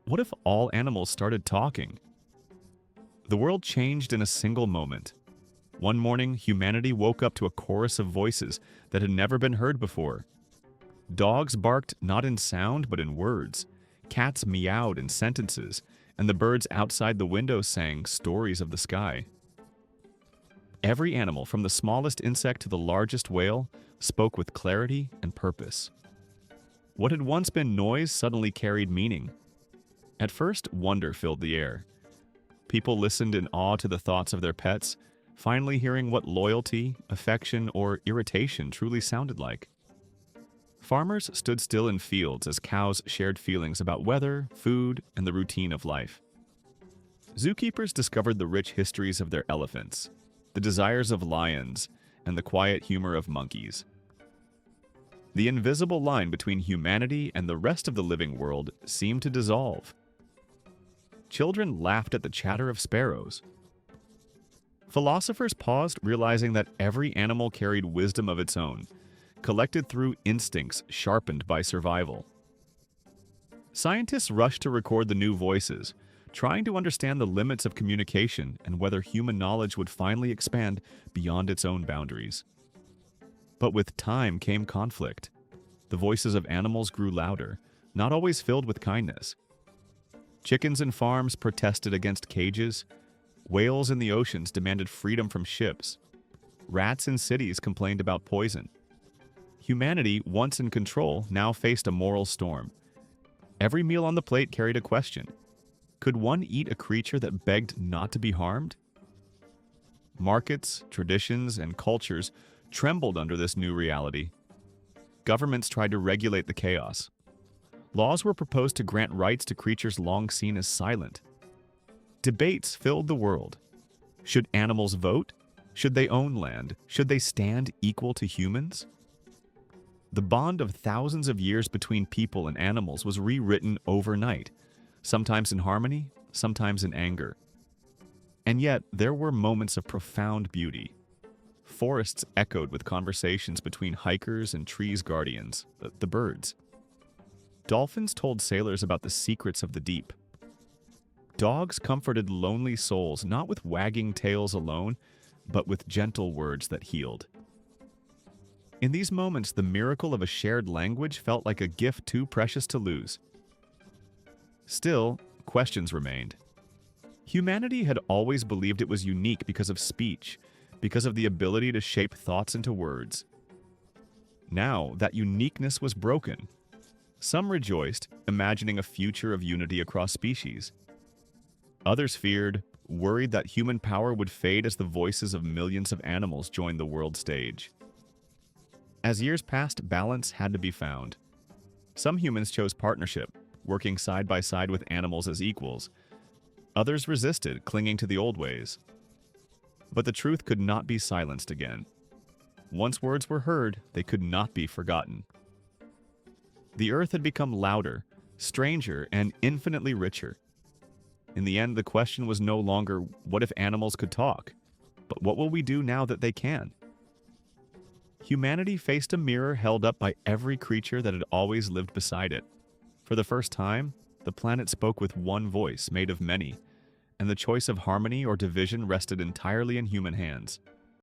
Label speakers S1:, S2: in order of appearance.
S1: What if all animals started talking? The world changed in a single moment. One morning, humanity woke up to a chorus of voices that had never been heard before. Dogs barked not in sound but in words. Cats meowed in sentences, and the birds outside the window sang stories of the sky. Every animal, from the smallest insect to the largest whale, spoke with clarity and purpose. What had once been noise suddenly carried meaning. At first, wonder filled the air. People listened in awe to the thoughts of their pets, finally hearing what loyalty, affection, or irritation truly sounded like. Farmers stood still in fields as cows shared feelings about weather, food, and the routine of life. Zookeepers discovered the rich histories of their elephants, the desires of lions, and the quiet humor of monkeys. The invisible line between humanity and the rest of the living world seemed to dissolve. Children laughed at the chatter of sparrows. Philosophers paused, realizing that every animal carried wisdom of its own, collected through instincts sharpened by survival. Scientists rushed to record the new voices, trying to understand the limits of communication and whether human knowledge would finally expand beyond its own boundaries. But with time came conflict. The voices of animals grew louder, not always filled with kindness. Chickens in farms protested against cages. Whales in the oceans demanded freedom from ships. Rats in cities complained about poison. Humanity, once in control, now faced a moral storm. Every meal on the plate carried a question. Could one eat a creature that begged not to be harmed? Markets, traditions, and cultures trembled under this new reality. Governments tried to regulate the chaos. Laws were proposed to grant rights to creatures long seen as silent. Debates filled the world. Should animals vote? Should they own land? Should they stand equal to humans? The bond of thousands of years between people and animals was rewritten overnight, sometimes in harmony, sometimes in anger. And yet, there were moments of profound beauty. Forests echoed with conversations between hikers and trees' guardians, the birds. Dolphins told sailors about the secrets of the deep. Dogs comforted lonely souls not with wagging tails alone, but with gentle words that healed. In these moments, the miracle of a shared language felt like a gift too precious to lose. Still, questions remained. Humanity had always believed it was unique because of speech, because of the ability to shape thoughts into words. Now, that uniqueness was broken. Some rejoiced, imagining a future of unity across species. Others feared, worried that human power would fade as the voices of millions of animals joined the world stage. As years passed, balance had to be found. Some humans chose partnership, working side by side with animals as equals. Others resisted, clinging to the old ways. But the truth could not be silenced again. Once words were heard, they could not be forgotten. The earth had become louder, stranger, and infinitely richer. In the end, the question was no longer, what if animals could talk? But what will we do now that they can? Humanity faced a mirror held up by every creature that had always lived beside it. For the first time, the planet spoke with one voice made of many, and the choice of harmony or division rested entirely in human hands.